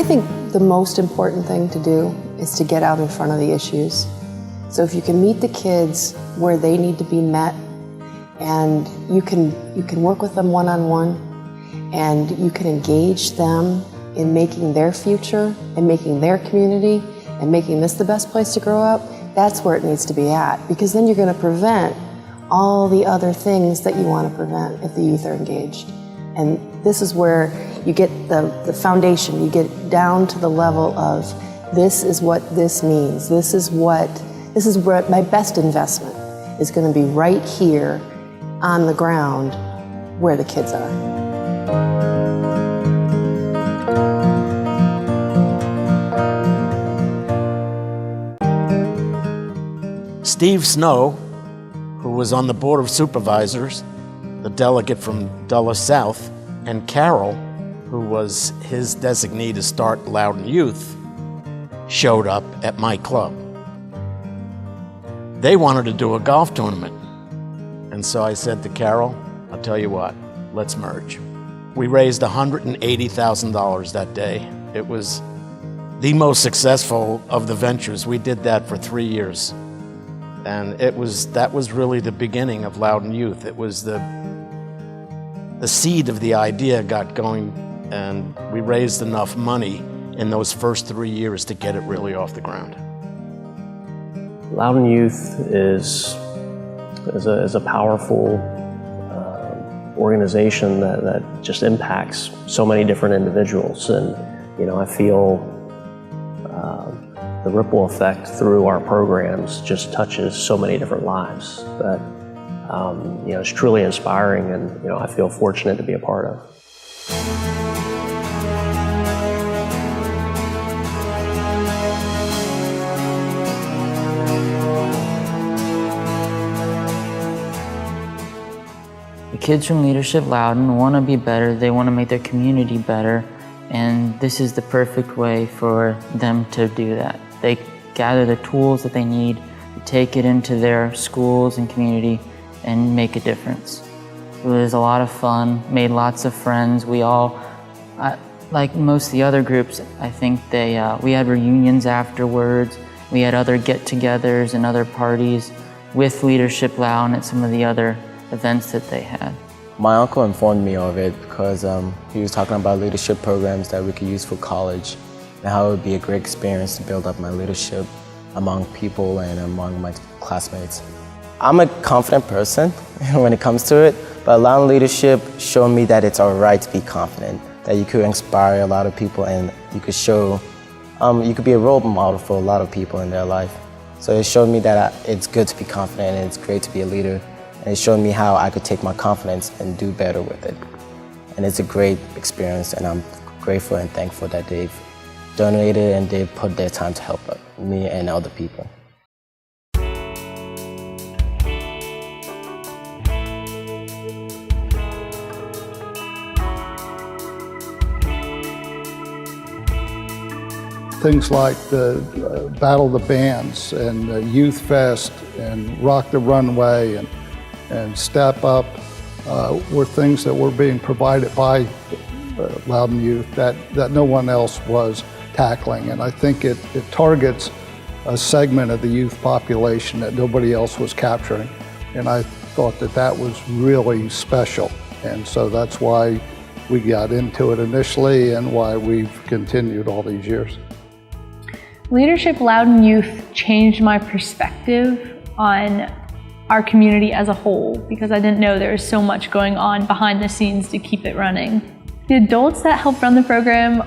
I think the most important thing to do is to get out in front of the issues. So if you can meet the kids where they need to be met, and you can work with them one-on-one, and you can engage them in making their future and making their community and making this the best place to grow up, that's where it needs to be at, because then you're going to prevent all the other things that you want to prevent if the youth are engaged. And this is where you get the foundation, you get down to the level of, this is what this means, this is what my best investment is going to be right here on the ground where the kids are. Steve Snow, who was on the Board of Supervisors, the delegate from Dulles South, and Carol, who was his designee to start Loudoun Youth, showed up at my club. They wanted to do a golf tournament. And so I said to Carol, I'll tell you what, let's merge. We raised $180,000 that day. It was the most successful of the ventures. We did that for 3 years. And that was really the beginning of Loudoun Youth. It was the seed of the idea got going, and we raised enough money in those first 3 years to get it really off the ground. Loudoun Youth is a powerful organization that just impacts so many different individuals, and I feel the ripple effect through our programs just touches so many different lives that it's truly inspiring, and I feel fortunate to be a part of. The kids from Leadership Loudoun want to be better, they want to make their community better, and this is the perfect way for them to do that. They gather the tools that they need to take it into their schools and community and make a difference. It was a lot of fun, made lots of friends. We all, like most of the other groups, I think we had reunions afterwards. We had other get-togethers and other parties with Leadership Loudoun at some of the other events that they had. My uncle informed me of it because he was talking about leadership programs that we could use for college and how it would be a great experience to build up my leadership among people and among my classmates. I'm a confident person when it comes to it, but Loudoun Leadership showed me that it's all right to be confident, that you could inspire a lot of people and you could show, you could be a role model for a lot of people in their life. So it showed me that it's good to be confident and it's great to be a leader. And it showed me how I could take my confidence and do better with it. And it's a great experience, and I'm grateful and thankful that they've donated and they've put their time to help me and other people. Things like the Battle of the Bands and Youth Fest and Rock the Runway and Step Up were things that were being provided by Loudoun Youth that no one else was tackling. And I think it targets a segment of the youth population that nobody else was capturing. And I thought that was really special. And so that's why we got into it initially and why we've continued all these years. Leadership Loudoun Youth changed my perspective on our community as a whole, because I didn't know there was so much going on behind the scenes to keep it running. The adults that help run the program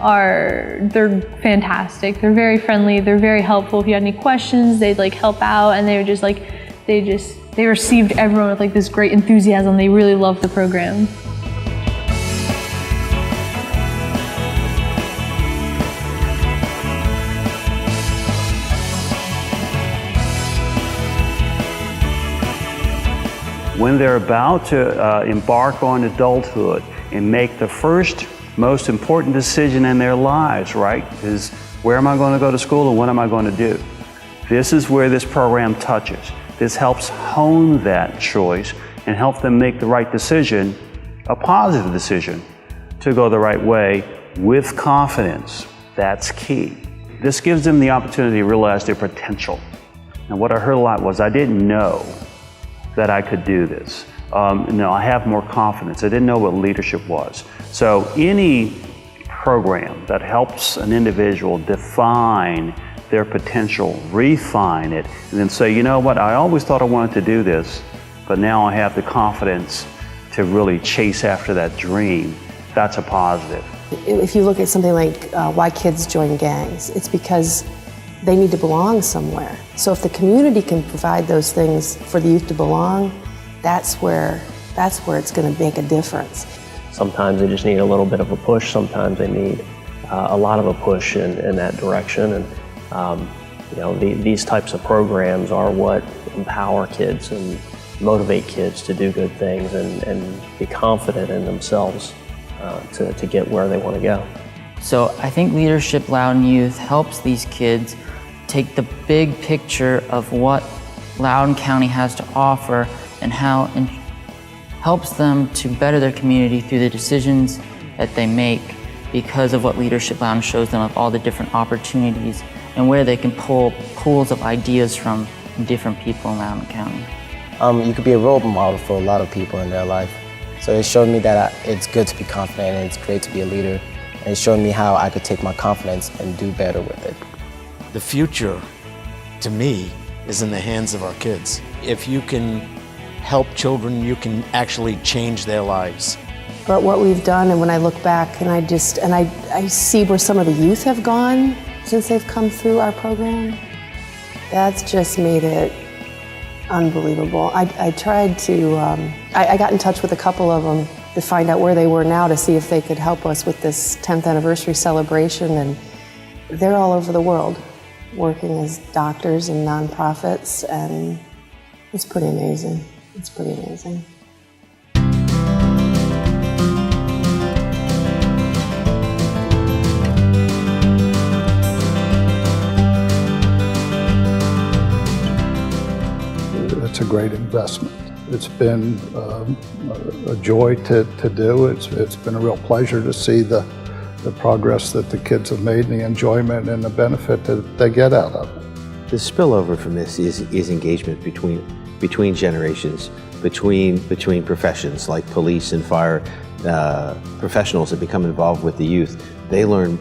they're fantastic. They're very friendly, they're very helpful. If you had any questions, they'd help out, and they were just they received everyone with this great enthusiasm. They really loved the program. When they're about to embark on adulthood and make the first most important decision in their lives, right, is where am I going to go to school and what am I going to do? This is where this program touches. This helps hone that choice and help them make the right decision, a positive decision, to go the right way with confidence. That's key. This gives them the opportunity to realize their potential. And what I heard a lot was, I didn't know that I could do this. I have more confidence. I didn't know what leadership was. So any program that helps an individual define their potential, refine it, and then say, you know what, I always thought I wanted to do this, but now I have the confidence to really chase after that dream, that's a positive. If you look at something like why kids join gangs, it's because they need to belong somewhere. So if the community can provide those things for the youth to belong, that's where it's going to make a difference. Sometimes they just need a little bit of a push. Sometimes they need a lot of a push in that direction. And these types of programs are what empower kids and motivate kids to do good things and be confident in themselves to get where they want to go. So I think Leadership Loudoun Youth helps these kids take the big picture of what Loudoun County has to offer and how it helps them to better their community through the decisions that they make because of what Leadership Loudoun shows them of all the different opportunities and where they can pull pools of ideas from different people in Loudoun County. You could be a role model for a lot of people in their life. So it showed me that it's good to be confident and it's great to be a leader. And it showed me how I could take my confidence and do better with it. The future, to me, is in the hands of our kids. If you can help children, you can actually change their lives. But what we've done, and when I look back and I see where some of the youth have gone since they've come through our program, that's just made it unbelievable. I tried to, I got in touch with a couple of them to find out where they were now to see if they could help us with this 10th anniversary celebration, and they're all over the world working as doctors and nonprofits, and it's pretty amazing. It's pretty amazing. It's a great investment. It's been a joy to do. It's been a real pleasure to see the progress that the kids have made and the enjoyment and the benefit that they get out of it. The spillover from this is engagement between generations, between professions like police and fire professionals that become involved with the youth. They learn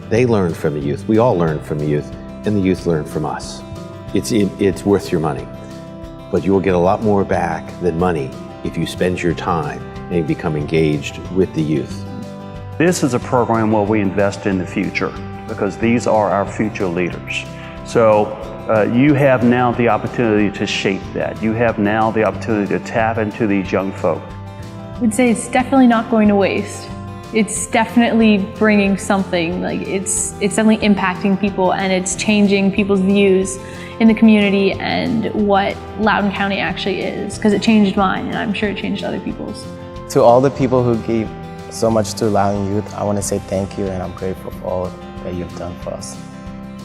from the youth. We all learn from the youth, and the youth learn from us. It's worth your money. But you will get a lot more back than money if you spend your time and you become engaged with the youth. This is a program where we invest in the future because these are our future leaders. So you have now the opportunity to shape that. You have now the opportunity to tap into these young folk. I would say it's definitely not going to waste. It's definitely bringing something, like it's definitely impacting people, and it's changing people's views in the community and what Loudoun County actually is, because it changed mine, and I'm sure it changed other people's. To all the people who gave so much to Loudoun Youth, I want to say thank you, and I'm grateful for all that you've done for us.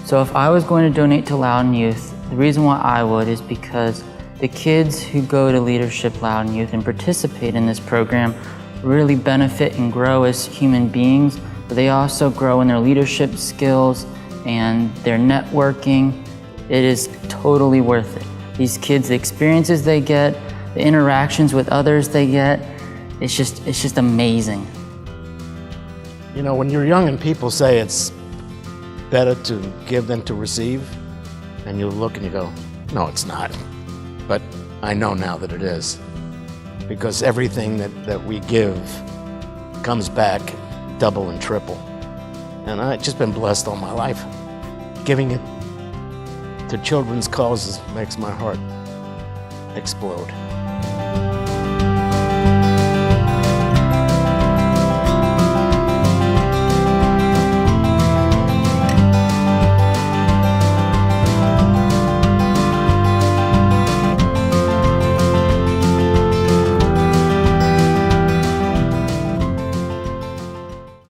So if I was going to donate to Loudoun Youth, the reason why I would is because the kids who go to Leadership Loudoun Youth and participate in this program really benefit and grow as human beings, but they also grow in their leadership skills and their networking. It is totally worth it. These kids, the experiences they get, the interactions with others they get, it's just amazing. You know, when you're young and people say it's better to give than to receive, and you look and you go, no, it's not. But I know now that it is. Because everything that we give comes back double and triple. And I've just been blessed all my life. Giving it to children's causes makes my heart explode.